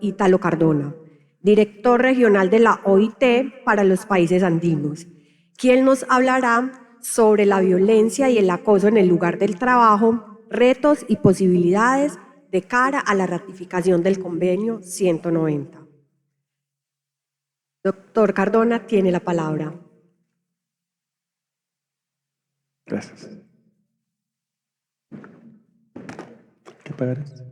Ítalo Cardona, director regional de la OIT para los países andinos, quien nos hablará sobre la violencia y el acoso en el lugar del trabajo, retos y posibilidades de cara a la ratificación del convenio 190. Doctor Cardona, tiene la palabra. Gracias. ¿Qué pagarás?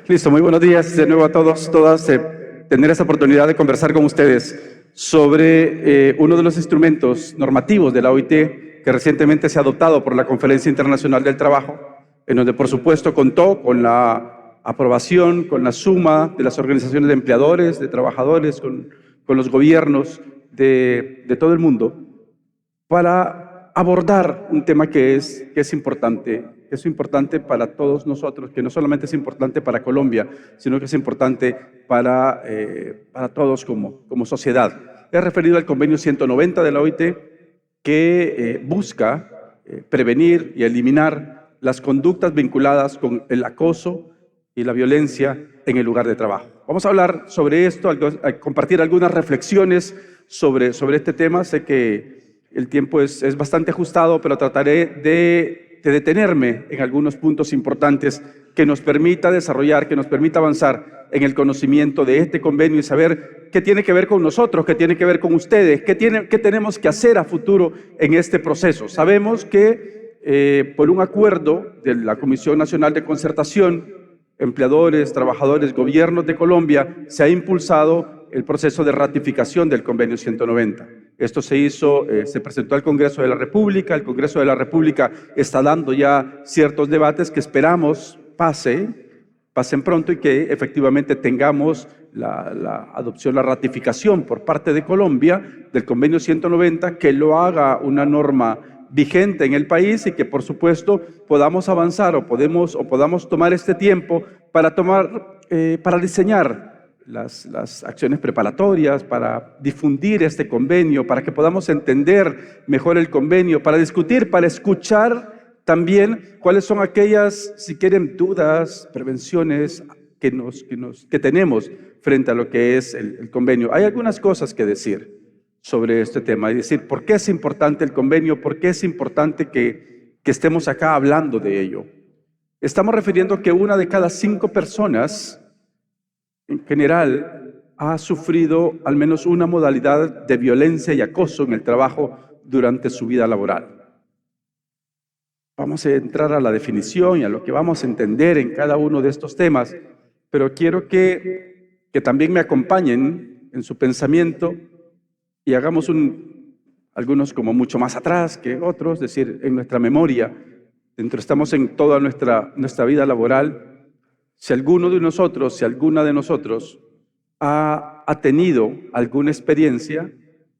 Listo, muy buenos días de nuevo a todos, todas. Tener esta oportunidad de conversar con ustedes sobre uno de los instrumentos normativos de la OIT que recientemente se ha adoptado por la Conferencia Internacional del Trabajo, en donde por supuesto contó con la aprobación, con la suma de las organizaciones de empleadores, de trabajadores, con los gobiernos de todo el mundo, para abordar un tema que es importante para todos nosotros, que no solamente es importante para Colombia, sino que es importante para todos como sociedad. He referido al convenio 190 de la OIT que busca prevenir y eliminar las conductas vinculadas con el acoso y la violencia en el lugar de trabajo. Vamos a hablar sobre esto, a compartir algunas reflexiones sobre este tema. Sé que el tiempo es bastante ajustado, pero trataré de detenerme en algunos puntos importantes que nos permita desarrollar, que nos permita avanzar en el conocimiento de este convenio y saber qué tiene que ver con nosotros, qué tiene que ver con ustedes, qué tenemos que hacer a futuro en este proceso. Sabemos que por un acuerdo de la Comisión Nacional de Concertación, empleadores, trabajadores, gobiernos de Colombia, se ha impulsado el proceso de ratificación del convenio 190. Esto se presentó al Congreso de la República. El Congreso de la República está dando ya ciertos debates que esperamos pasen pronto y que efectivamente tengamos la adopción, la ratificación por parte de Colombia del convenio 190, que lo haga una norma vigente en el país y que por supuesto podamos avanzar o podamos tomar este tiempo para diseñar las acciones preparatorias, para difundir este convenio, para que podamos entender mejor el convenio, para discutir, para escuchar también cuáles son aquellas, si quieren, dudas, prevenciones que tenemos frente a lo que es el convenio. Hay algunas cosas que decir sobre este tema y decir por qué es importante el convenio, por qué es importante que estemos acá hablando de ello. Estamos refiriendo que 1 de cada 5 personas en general ha sufrido al menos una modalidad de violencia y acoso en el trabajo durante su vida laboral. Vamos a entrar a la definición y a lo que vamos a entender en cada uno de estos temas, pero quiero que también me acompañen en su pensamiento y hagamos algunos como mucho más atrás que otros, es decir, en nuestra memoria, estamos en toda nuestra vida laboral. Si alguno de nosotros, si alguna de nosotros ha tenido alguna experiencia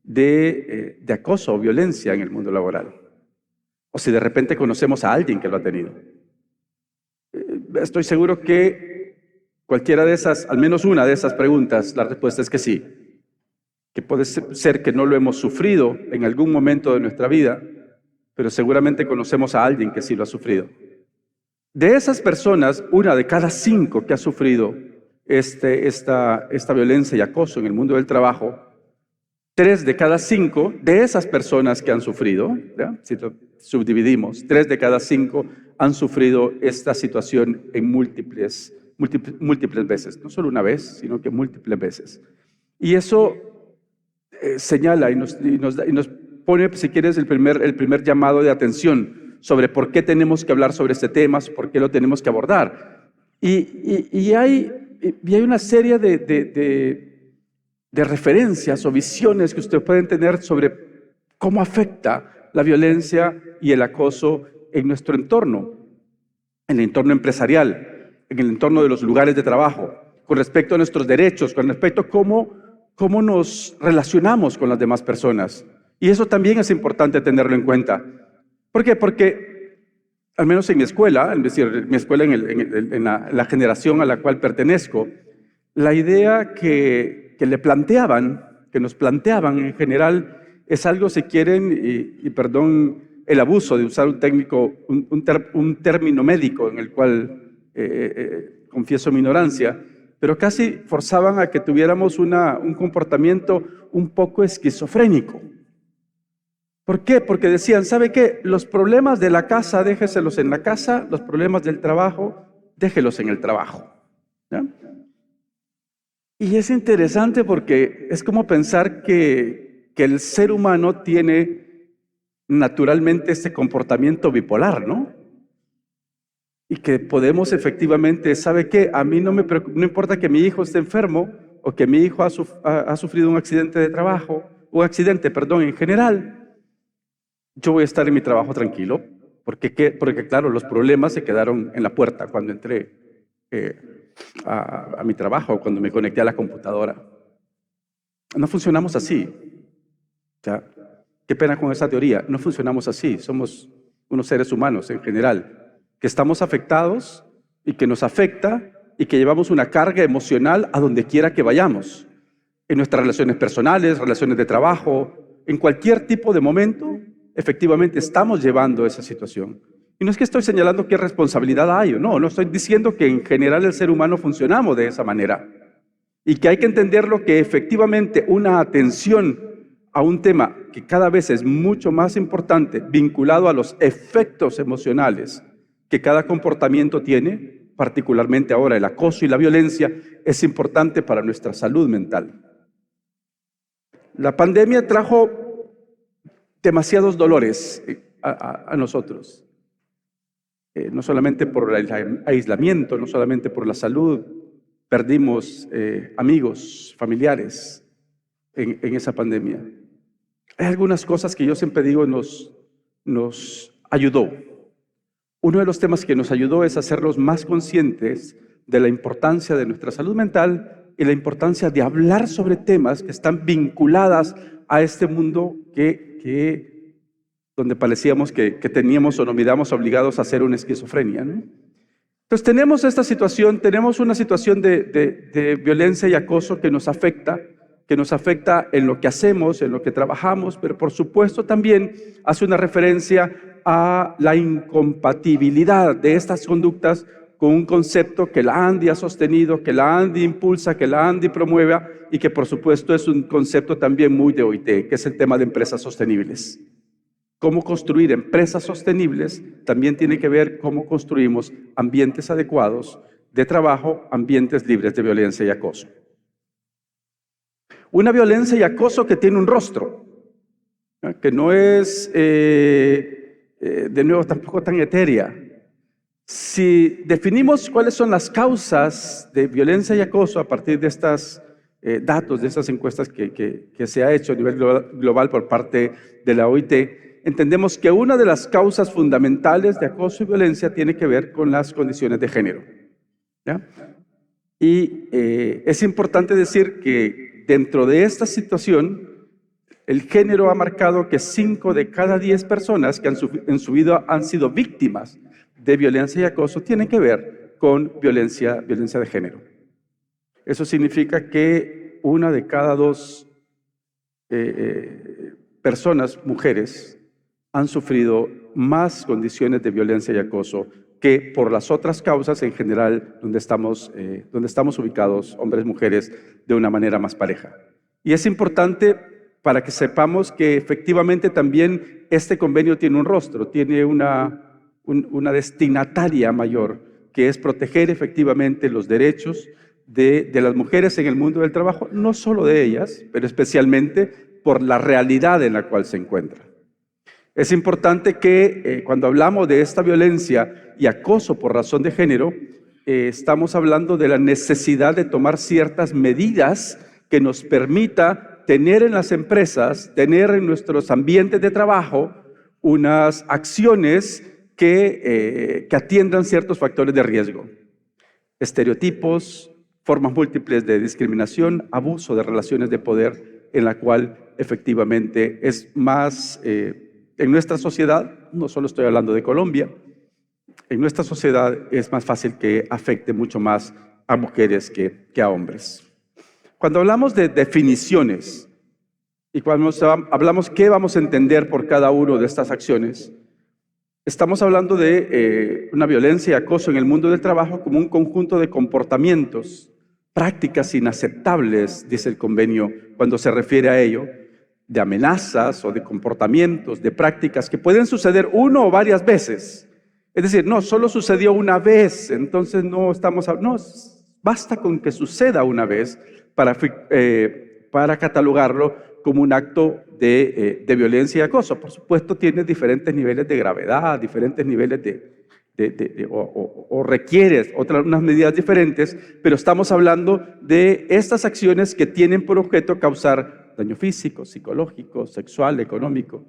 de acoso o violencia en el mundo laboral, o si de repente conocemos a alguien que lo ha tenido. Estoy seguro que cualquiera de esas, al menos una de esas preguntas, la respuesta es que sí. Que puede ser que no lo hemos sufrido en algún momento de nuestra vida, pero seguramente conocemos a alguien que sí lo ha sufrido. De esas personas, 1 de cada 5 que ha sufrido esta violencia y acoso en el mundo del trabajo, 3 de cada 5 de esas personas que han sufrido, ¿ya? Si lo subdividimos, 3 de cada 5 han sufrido esta situación en múltiples veces, no solo una vez, sino que múltiples veces. Y eso señala y nos pone, si quieres, el primer llamado de atención sobre por qué tenemos que hablar sobre este tema, por qué lo tenemos que abordar. Y hay una serie de referencias o visiones que ustedes pueden tener sobre cómo afecta la violencia y el acoso en nuestro entorno, en el entorno empresarial, en el entorno de los lugares de trabajo, con respecto a nuestros derechos, con respecto a cómo nos relacionamos con las demás personas. Y eso también es importante tenerlo en cuenta. ¿Por qué? Porque, al menos en mi escuela, es decir, mi escuela en la generación a la cual pertenezco, la idea que nos planteaban en general es algo, si quieren, y perdón el abuso de usar un término médico en el cual confieso mi ignorancia, pero casi forzaban a que tuviéramos un comportamiento un poco esquizofrénico. ¿Por qué? Porque decían, ¿sabe qué? Los problemas de la casa, déjeselos en la casa, los problemas del trabajo, déjelos en el trabajo. ¿Ya? Y es interesante porque es como pensar que el ser humano tiene naturalmente este comportamiento bipolar, ¿no? Y que podemos efectivamente, ¿sabe qué? A mí no importa que mi hijo esté enfermo o que mi hijo ha sufrido un accidente de trabajo, en general. Yo voy a estar en mi trabajo tranquilo, porque claro, los problemas se quedaron en la puerta cuando entré a mi trabajo, cuando me conecté a la computadora. No funcionamos así. ¿Ya? Qué pena con esa teoría. No funcionamos así. Somos unos seres humanos en general, que estamos afectados y que nos afecta y que llevamos una carga emocional a donde quiera que vayamos. En nuestras relaciones personales, relaciones de trabajo, en cualquier tipo de momento, efectivamente estamos llevando esa situación. Y no es que estoy señalando qué responsabilidad hay o no estoy diciendo que en general el ser humano funcionamos de esa manera y que hay que entenderlo que efectivamente una atención a un tema que cada vez es mucho más importante, vinculado a los efectos emocionales que cada comportamiento tiene, particularmente ahora el acoso y la violencia, es importante para nuestra salud mental. La pandemia trajo demasiados dolores a nosotros, no solamente por el aislamiento, no solamente por la salud, perdimos amigos, familiares en esa pandemia. Hay algunas cosas que yo siempre digo nos ayudó. Uno de los temas que nos ayudó es hacernos más conscientes de la importancia de nuestra salud mental y la importancia de hablar sobre temas que están vinculadas a este mundo donde parecíamos que teníamos o nos miramos obligados a hacer una esquizofrenia, ¿no? Entonces tenemos esta situación, tenemos una situación de violencia y acoso que nos afecta en lo que hacemos, en lo que trabajamos, pero por supuesto también hace una referencia a la incompatibilidad de estas conductas con un concepto que la ANDI ha sostenido, que la ANDI impulsa, que la ANDI promueve y que por supuesto es un concepto también muy de OIT, que es el tema de empresas sostenibles. Cómo construir empresas sostenibles también tiene que ver cómo construimos ambientes adecuados de trabajo, ambientes libres de violencia y acoso. Una violencia y acoso que tiene un rostro, que no es, de nuevo, tampoco tan etérea. Si definimos cuáles son las causas de violencia y acoso a partir de estos datos, de estas encuestas que se ha hecho a nivel global por parte de la OIT, entendemos que una de las causas fundamentales de acoso y violencia tiene que ver con las condiciones de género. ¿Ya? Y es importante decir que dentro de esta situación, el género ha marcado que 5 de cada 10 personas que en su vida han sido víctimas de violencia y acoso tienen que ver con violencia de género. Eso significa que 1 de cada 2 personas, mujeres, han sufrido más condiciones de violencia y acoso que por las otras causas en general donde estamos ubicados, hombres, mujeres, de una manera más pareja. Y es importante para que sepamos que efectivamente también este convenio tiene un rostro, tiene una destinataria mayor, que es proteger efectivamente los derechos de las mujeres en el mundo del trabajo, no solo de ellas, pero especialmente por la realidad en la cual se encuentran. Es importante que cuando hablamos de esta violencia y acoso por razón de género, estamos hablando de la necesidad de tomar ciertas medidas que nos permita tener en las empresas, tener en nuestros ambientes de trabajo unas acciones que atiendan ciertos factores de riesgo. Estereotipos, formas múltiples de discriminación, abuso de relaciones de poder, en la cual efectivamente es más... en nuestra sociedad, no solo estoy hablando de Colombia, en nuestra sociedad es más fácil que afecte mucho más a mujeres que a hombres. Cuando hablamos de definiciones y cuando hablamos qué vamos a entender por cada una de estas acciones, estamos hablando de una violencia y acoso en el mundo del trabajo como un conjunto de comportamientos prácticas inaceptables, dice el convenio, cuando se refiere a ello, de amenazas o de comportamientos, de prácticas que pueden suceder una o varias veces. Es decir, no, solo sucedió una vez, entonces no estamos... No, basta con que suceda una vez para catalogarlo como un acto de violencia y acoso. Por supuesto, tiene diferentes niveles de gravedad, diferentes niveles o requiere unas medidas diferentes, pero estamos hablando de estas acciones que tienen por objeto causar daño físico, psicológico, sexual, económico,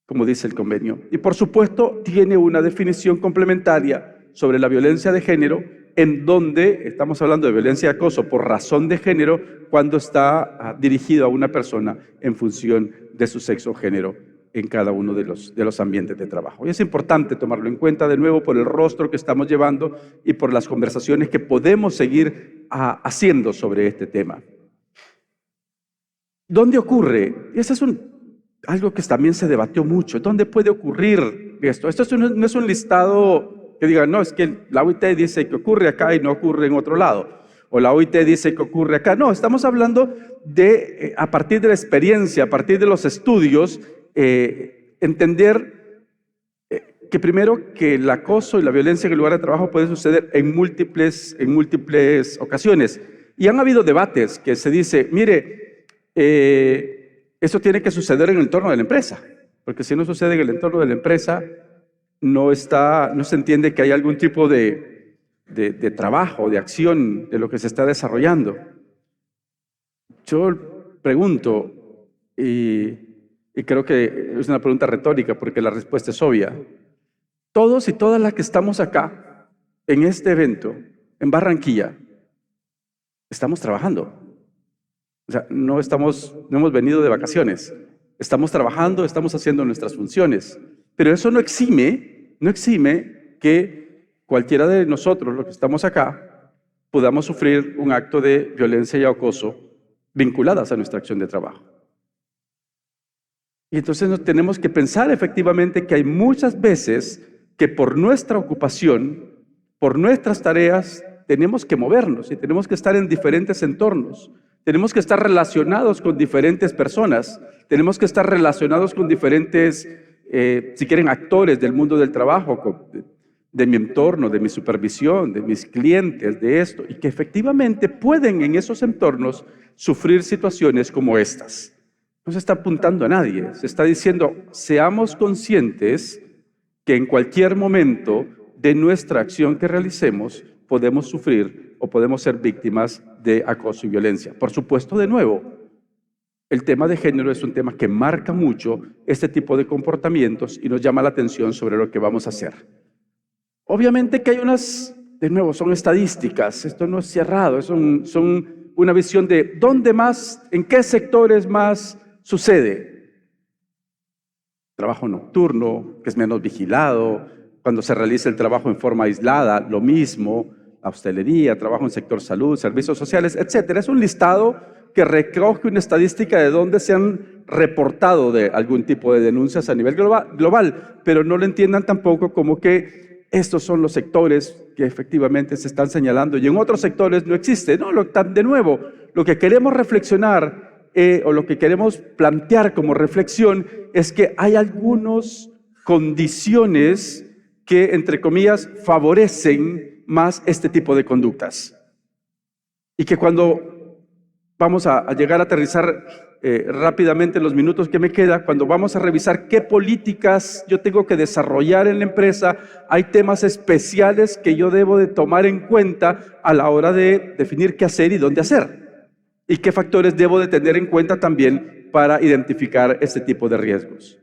como dice el convenio. Y por supuesto, tiene una definición complementaria sobre la violencia de género, en donde estamos hablando de violencia y acoso por razón de género cuando está dirigido a una persona en función de su sexo o género en cada uno de los ambientes de trabajo. Y es importante tomarlo en cuenta de nuevo por el rostro que estamos llevando y por las conversaciones que podemos seguir haciendo sobre este tema. ¿Dónde ocurre? Ese es algo que también se debatió mucho. ¿Dónde puede ocurrir esto? Esto no es un listado que diga, no, es que la OIT dice que ocurre acá y no ocurre en otro lado. O la OIT dice que ocurre acá. No, estamos hablando de, a partir de la experiencia, a partir de los estudios, entender que primero que el acoso y la violencia en el lugar de trabajo puede suceder en múltiples ocasiones. Y han habido debates que se dice, mire, eso tiene que suceder en el entorno de la empresa, porque si no sucede en el entorno de la empresa, no se entiende que hay algún tipo de trabajo, de acción de lo que se está desarrollando. Yo pregunto, y creo que es una pregunta retórica porque la respuesta es obvia. Todos y todas las que estamos acá, en este evento, en Barranquilla, estamos trabajando. O sea, no hemos venido de vacaciones. Estamos trabajando, estamos haciendo nuestras funciones. Pero eso no exime que cualquiera de nosotros, los que estamos acá, podamos sufrir un acto de violencia y acoso vinculadas a nuestra acción de trabajo. Y entonces nos tenemos que pensar efectivamente que hay muchas veces que por nuestra ocupación, por nuestras tareas, tenemos que movernos y tenemos que estar en diferentes entornos. Tenemos que estar relacionados con diferentes personas, tenemos que estar relacionados con diferentes, si quieren, actores del mundo del trabajo, de mi entorno, de mi supervisión, de mis clientes, de esto, y que efectivamente pueden en esos entornos sufrir situaciones como estas. No se está apuntando a nadie, se está diciendo, seamos conscientes que en cualquier momento de nuestra acción que realicemos podemos sufrir o podemos ser víctimas de acoso y violencia. Por supuesto, de nuevo, el tema de género es un tema que marca mucho este tipo de comportamientos y nos llama la atención sobre lo que vamos a hacer. Obviamente que hay de nuevo, son estadísticas, esto no es cerrado, son una visión de dónde más, en qué sectores más sucede. Trabajo nocturno, que es menos vigilado, cuando se realiza el trabajo en forma aislada, lo mismo, la hostelería, trabajo en sector salud, servicios sociales, etc. Es un listado que recoge una estadística de dónde se han reportado de algún tipo de denuncias a nivel global, pero no lo entiendan tampoco como que estos son los sectores que efectivamente se están señalando y en otros sectores no existe. No, de nuevo, lo que queremos reflexionar o lo que queremos plantear como reflexión es que hay algunas condiciones que, entre comillas, favorecen más este tipo de conductas. Y que cuando vamos a llegar a aterrizar rápidamente en los minutos que me queda, cuando vamos a revisar qué políticas yo tengo que desarrollar en la empresa, hay temas especiales que yo debo de tomar en cuenta a la hora de definir qué hacer y dónde hacer. Y qué factores debo de tener en cuenta también para identificar este tipo de riesgos.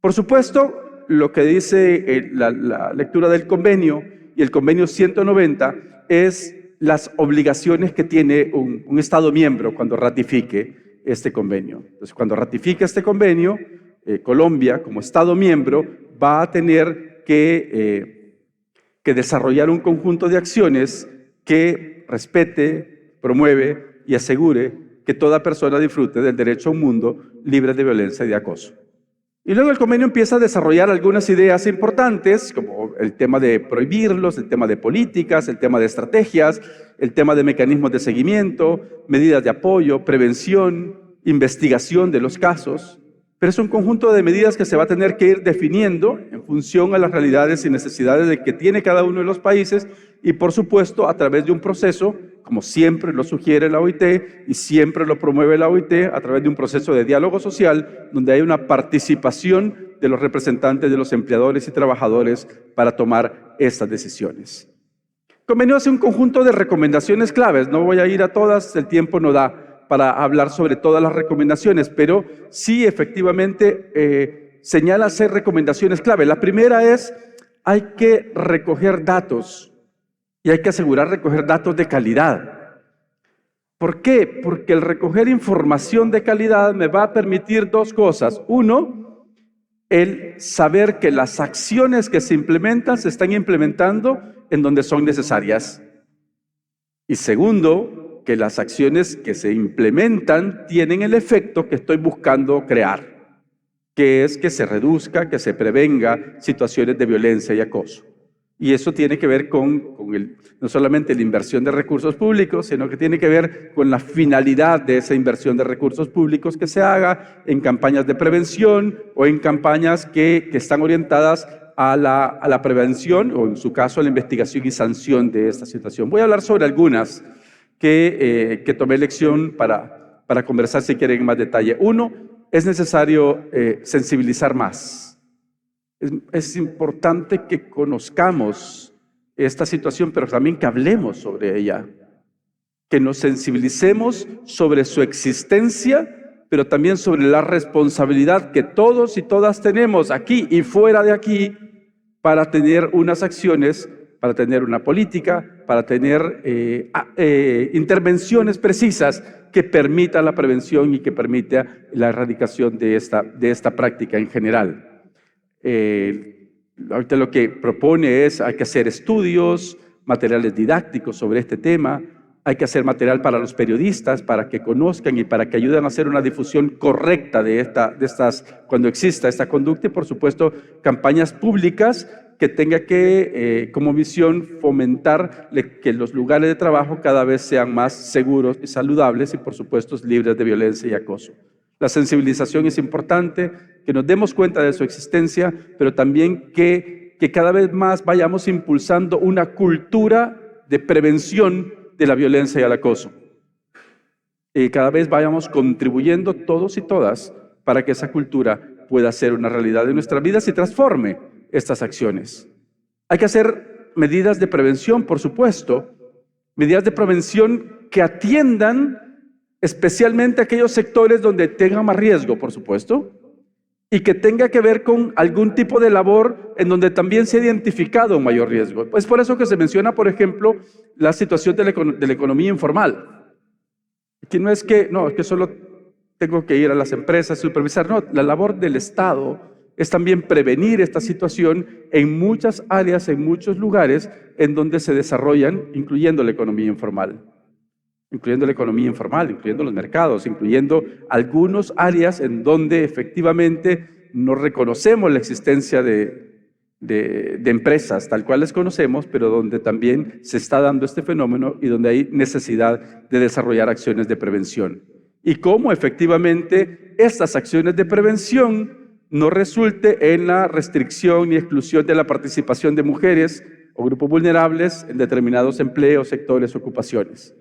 Por supuesto, lo que dice la lectura del convenio y el convenio 190 es las obligaciones que tiene un Estado miembro cuando ratifique este convenio. Entonces, cuando ratifique este convenio, Colombia, como Estado miembro, va a tener que desarrollar un conjunto de acciones que respete, promueve y asegure que toda persona disfrute del derecho a un mundo libre de violencia y de acoso. Y luego el convenio empieza a desarrollar algunas ideas importantes, como el tema de prohibirlos, el tema de políticas, el tema de estrategias, el tema de mecanismos de seguimiento, medidas de apoyo, prevención, investigación de los casos. Pero es un conjunto de medidas que se va a tener que ir definiendo en función a las realidades y necesidades de que tiene cada uno de los países y, por supuesto, a través de un proceso, como siempre lo sugiere la OIT y siempre lo promueve la OIT, a través de un proceso de diálogo social donde hay una participación de los representantes de los empleadores y trabajadores para tomar estas decisiones. El convenio hace un conjunto de recomendaciones claves, no voy a ir a todas, el tiempo no da para hablar sobre todas las recomendaciones, pero sí efectivamente señala 6 recomendaciones clave. La primera es, hay que recoger datos y hay que asegurar recoger datos de calidad. ¿Por qué? Porque el recoger información de calidad me va a permitir 2 cosas. Uno, el saber que las acciones que se implementan se están implementando en donde son necesarias. Y segundo, que las acciones que se implementan tienen el efecto que estoy buscando crear, que es que se reduzca, que se prevenga situaciones de violencia y acoso. Y eso tiene que ver con no solamente la inversión de recursos públicos, sino que tiene que ver con la finalidad de esa inversión de recursos públicos que se haga en campañas de prevención o en campañas que están orientadas a la prevención o en su caso a la investigación y sanción de esta situación. Voy a hablar sobre algunas que tomé lección para conversar si quieren en más detalle. Uno, es necesario sensibilizar más. Es importante que conozcamos esta situación, pero también que hablemos sobre ella, que nos sensibilicemos sobre su existencia, pero también sobre la responsabilidad que todos y todas tenemos aquí y fuera de aquí para tener unas acciones, para tener una política, para tener intervenciones precisas que permitan la prevención y que permita la erradicación de esta práctica en general. Ahorita lo que propone es, hay que hacer estudios, materiales didácticos sobre este tema, hay que hacer material para los periodistas, para que conozcan y para que ayuden a hacer una difusión correcta de estas, cuando exista esta conducta y por supuesto campañas públicas que tenga que, como misión, fomentar que los lugares de trabajo cada vez sean más seguros y saludables y por supuesto libres de violencia y acoso. La sensibilización es importante, que nos demos cuenta de su existencia, pero también que cada vez más vayamos impulsando una cultura de prevención de la violencia y el acoso. Cada vez vayamos contribuyendo todos y todas para que esa cultura pueda ser una realidad de nuestras vidas y transforme estas acciones. Hay que hacer medidas de prevención, por supuesto, medidas de prevención que atiendan especialmente aquellos sectores donde tenga más riesgo, por supuesto, y que tenga que ver con algún tipo de labor en donde también se ha identificado un mayor riesgo. Es por eso que se menciona, por ejemplo, la situación de la economía informal. Aquí no es que solo tengo que ir a las empresas a supervisar, no, la labor del Estado es también prevenir esta situación en muchas áreas, en muchos lugares en donde se desarrollan, incluyendo la economía informal. Incluyendo los mercados, incluyendo algunas áreas en donde efectivamente no reconocemos la existencia de empresas tal cual les conocemos, pero donde también se está dando este fenómeno y donde hay necesidad de desarrollar acciones de prevención. Y cómo efectivamente estas acciones de prevención no resulte en la restricción y exclusión de la participación de mujeres o grupos vulnerables en determinados empleos, sectores, ocupaciones.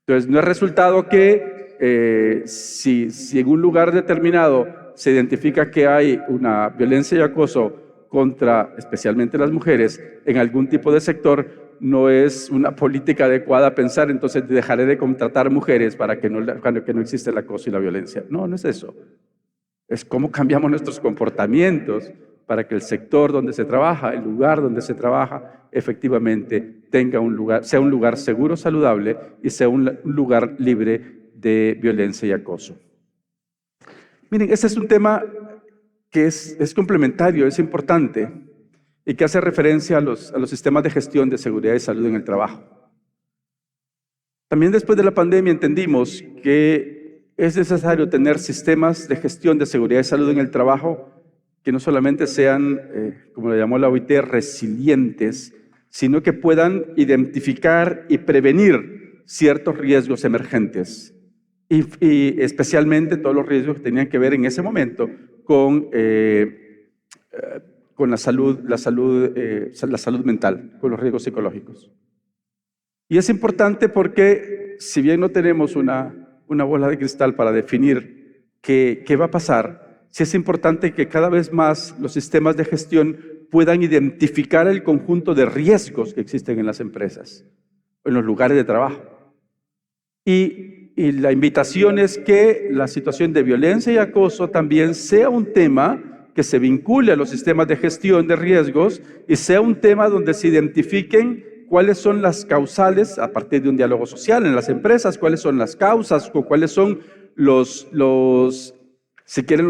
Entonces, no es resultado que si en un lugar determinado se identifica que hay una violencia y acoso contra especialmente las mujeres en algún tipo de sector, no es una política adecuada pensar, entonces dejaré de contratar mujeres para que no existe el acoso y la violencia. No, no es eso. Es cómo cambiamos nuestros comportamientos para que el sector donde se trabaja, el lugar donde se trabaja, efectivamente sea un lugar seguro, saludable y sea un lugar libre de violencia y acoso. Miren, este es un tema que es complementario, es importante y que hace referencia a los sistemas de gestión de seguridad y salud en el trabajo. También después de la pandemia entendimos que es necesario tener sistemas de gestión de seguridad y salud en el trabajo que no solamente sean, como le llamó la OIT, resilientes, sino que puedan identificar y prevenir ciertos riesgos emergentes. Y especialmente todos los riesgos que tenían que ver en ese momento con la salud mental, con los riesgos psicológicos. Y es importante porque, si bien no tenemos una bola de cristal para definir qué va a pasar, sí es importante que cada vez más los sistemas de gestión puedan identificar el conjunto de riesgos que existen en las empresas, en los lugares de trabajo. Y la invitación es que la situación de violencia y acoso también sea un tema que se vincule a los sistemas de gestión de riesgos y sea un tema donde se identifiquen cuáles son las causales, a partir de un diálogo social en las empresas, cuáles son las causas o cuáles son si quieren,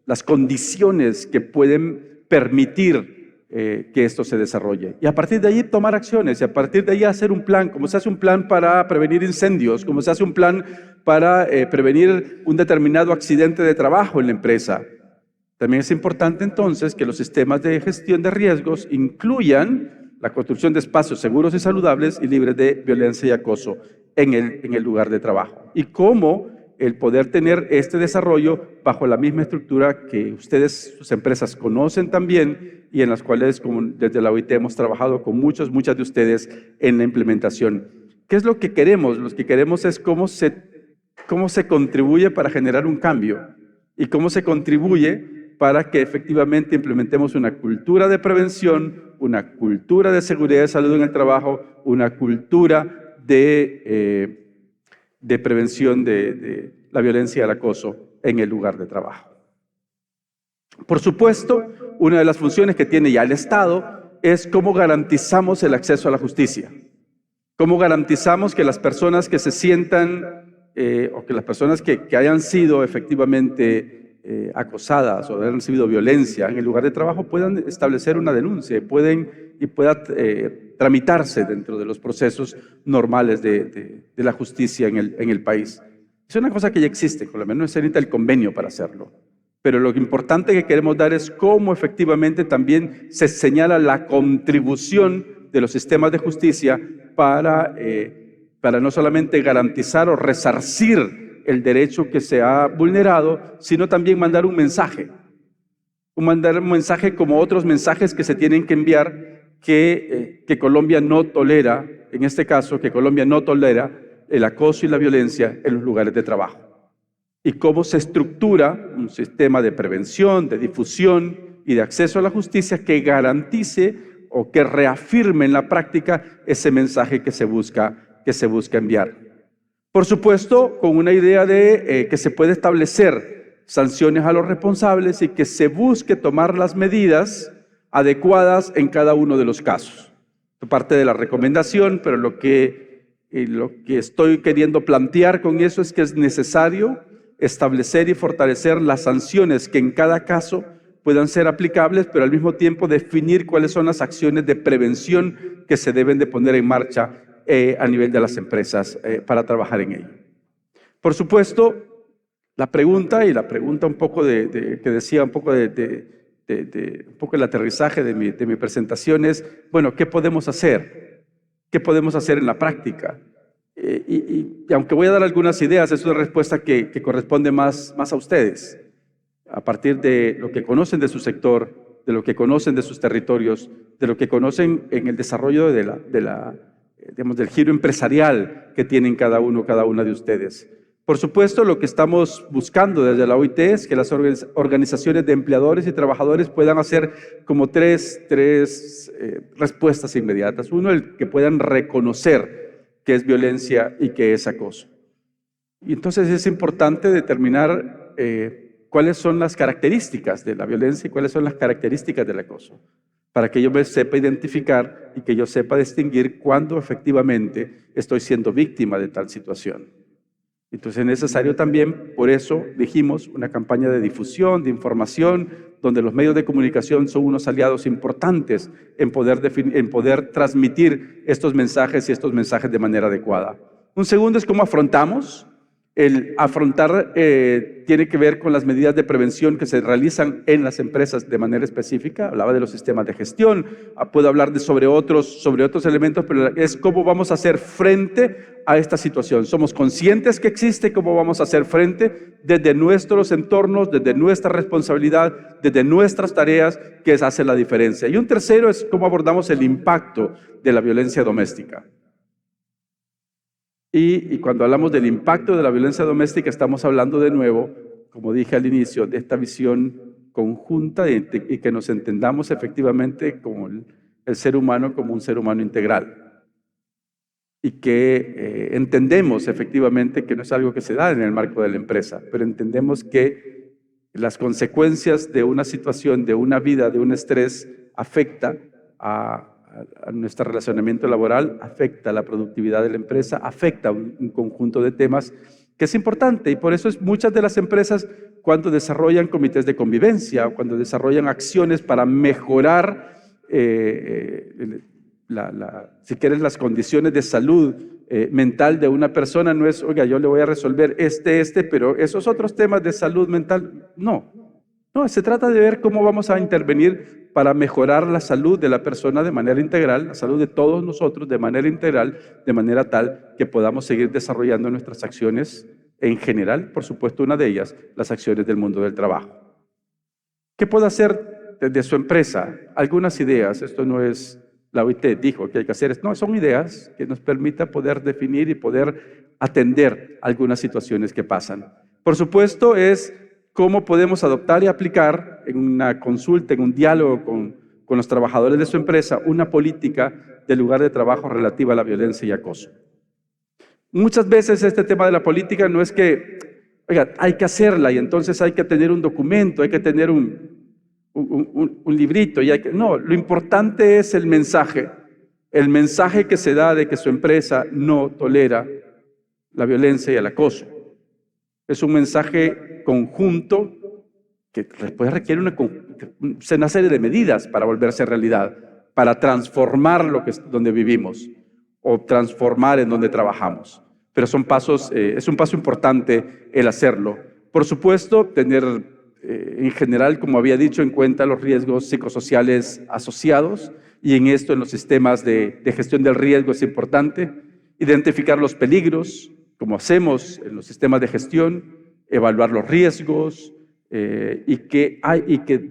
las condiciones que pueden permitir que esto se desarrolle. Y a partir de ahí tomar acciones, y a partir de ahí hacer un plan, como se hace un plan para prevenir incendios, como se hace un plan para prevenir un determinado accidente de trabajo en la empresa. También es importante entonces que los sistemas de gestión de riesgos incluyan la construcción de espacios seguros y saludables y libres de violencia y acoso en el lugar de trabajo. Y cómo el poder tener este desarrollo bajo la misma estructura que ustedes, sus empresas, conocen también y en las cuales, como desde la OIT, hemos trabajado con muchas de ustedes en la implementación. ¿Qué es lo que queremos? Lo que queremos es cómo se contribuye para generar un cambio y cómo se contribuye para que efectivamente implementemos una cultura de prevención, una cultura de seguridad y salud en el trabajo, una cultura de prevención de la violencia y el acoso en el lugar de trabajo. Por supuesto, una de las funciones que tiene ya el Estado es cómo garantizamos el acceso a la justicia, cómo garantizamos que las personas que se sientan o que las personas que hayan sido efectivamente acosadas o hayan recibido violencia en el lugar de trabajo puedan establecer una denuncia y pueda tramitarse dentro de los procesos normales de la justicia en el país. Es una cosa que ya existe, con lo menos se necesita el convenio para hacerlo. Pero lo importante que queremos dar es cómo efectivamente también se señala la contribución de los sistemas de justicia para no solamente garantizar o resarcir el derecho que se ha vulnerado, sino también mandar un mensaje. Mandar un mensaje como otros mensajes que se tienen que enviar que Colombia no tolera, en este caso, que Colombia no tolera el acoso y la violencia en los lugares de trabajo. Y cómo se estructura un sistema de prevención, de difusión y de acceso a la justicia que garantice o que reafirme en la práctica ese mensaje que se busca enviar. Por supuesto, con una idea de que se puede establecer sanciones a los responsables y que se busque tomar las medidas adecuadas en cada uno de los casos. Parte de la recomendación, pero lo que estoy queriendo plantear con eso es que es necesario establecer y fortalecer las sanciones que en cada caso puedan ser aplicables, pero al mismo tiempo definir cuáles son las acciones de prevención que se deben de poner en marcha a nivel de las empresas para trabajar en ello. Por supuesto, la pregunta un poco que decía un poco un poco el aterrizaje de mi presentación es, bueno, ¿qué podemos hacer? ¿Qué podemos hacer en la práctica? Y aunque voy a dar algunas ideas, es una respuesta que corresponde más a ustedes, a partir de lo que conocen de su sector, de lo que conocen de sus territorios, de lo que conocen en el desarrollo del giro empresarial que tienen cada una de ustedes. Por supuesto, lo que estamos buscando desde la OIT es que las organizaciones de empleadores y trabajadores puedan hacer como tres respuestas inmediatas. Uno, el que puedan reconocer qué es violencia y qué es acoso. Y entonces es importante determinar cuáles son las características de la violencia y cuáles son las características del acoso, para que yo me sepa identificar y que yo sepa distinguir cuándo efectivamente estoy siendo víctima de tal situación. Entonces es necesario también, por eso dijimos, una campaña de difusión, de información, donde los medios de comunicación son unos aliados importantes en poder transmitir estos mensajes y estos mensajes de manera adecuada. Un segundo es cómo afrontamos El afrontar tiene que ver con las medidas de prevención que se realizan en las empresas de manera específica. Hablaba de los sistemas de gestión, puedo hablar sobre otros elementos, pero es cómo vamos a hacer frente a esta situación. Somos conscientes que existe, cómo vamos a hacer frente desde nuestros entornos, desde nuestra responsabilidad, desde nuestras tareas, que hace la diferencia. Y un tercero es cómo abordamos el impacto de la violencia doméstica. Y cuando hablamos del impacto de la violencia doméstica, estamos hablando de nuevo, como dije al inicio, de esta visión conjunta y que nos entendamos efectivamente como el ser humano como un ser humano integral. Y que entendemos efectivamente que no es algo que se da en el marco de la empresa, pero entendemos que las consecuencias de una situación, de una vida, de un estrés, afecta a nuestro relacionamiento laboral, afecta a la productividad de la empresa, afecta a un conjunto de temas que es importante. Y por eso muchas de las empresas, cuando desarrollan comités de convivencia, cuando desarrollan acciones para mejorar, si quieres, las condiciones de salud mental de una persona, no es, oiga, yo le voy a resolver pero esos otros temas de salud mental, no, se trata de ver cómo vamos a intervenir para mejorar la salud de la persona de manera integral, la salud de todos nosotros de manera integral, de manera tal que podamos seguir desarrollando nuestras acciones en general, por supuesto una de ellas, las acciones del mundo del trabajo. ¿Qué puede hacer desde su empresa? Algunas ideas, esto no es la OIT dijo que hay que hacer, no, son ideas que nos permitan poder definir y poder atender algunas situaciones que pasan. Por supuesto es cómo podemos adoptar y aplicar en una consulta, en un diálogo con los trabajadores de su empresa, una política del lugar de trabajo relativa a la violencia y acoso. Muchas veces este tema de la política no es que, oiga, hay que hacerla y entonces hay que tener un documento, hay que tener un librito. No, lo importante es el mensaje que se da de que su empresa no tolera la violencia y el acoso. Es un mensaje conjunto que después requiere una serie de medidas para volverse realidad, para transformar donde vivimos o transformar en donde trabajamos. Pero es un paso importante el hacerlo. Por supuesto, tener en general, como había dicho, en cuenta los riesgos psicosociales asociados, y en esto, en los sistemas de gestión del riesgo, es importante identificar los peligros, como hacemos en los sistemas de gestión, evaluar los riesgos y que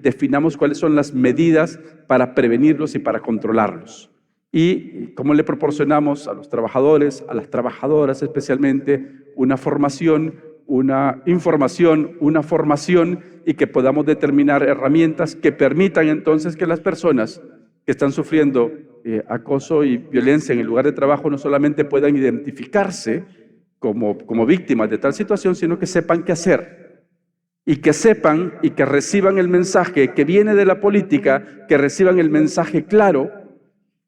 definamos cuáles son las medidas para prevenirlos y para controlarlos. Y cómo le proporcionamos a los trabajadores, a las trabajadoras especialmente, una formación, una información, una formación, y que podamos determinar herramientas que permitan entonces que las personas que están sufriendo acoso y violencia en el lugar de trabajo no solamente puedan identificarse como víctimas de tal situación, sino que sepan qué hacer y que sepan y que reciban el mensaje que viene de la política, que reciban el mensaje claro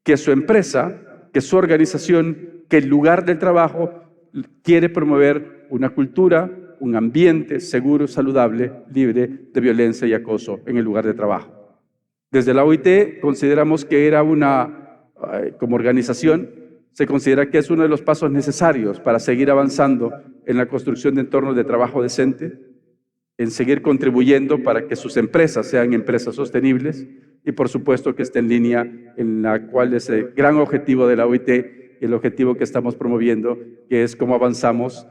que su empresa, que su organización, que el lugar del trabajo quiere promover una cultura, un ambiente seguro, saludable, libre de violencia y acoso en el lugar de trabajo. Desde la OIT consideramos que como organización, se considera que es uno de los pasos necesarios para seguir avanzando en la construcción de entornos de trabajo decente, en seguir contribuyendo para que sus empresas sean empresas sostenibles y, por supuesto, que esté en línea en la cual es el gran objetivo de la OIT y el objetivo que estamos promoviendo, que es cómo avanzamos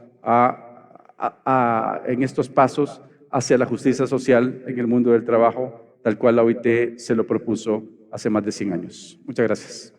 en estos pasos hacia la justicia social en el mundo del trabajo, tal cual la OIT se lo propuso hace más de 100 años. Muchas gracias.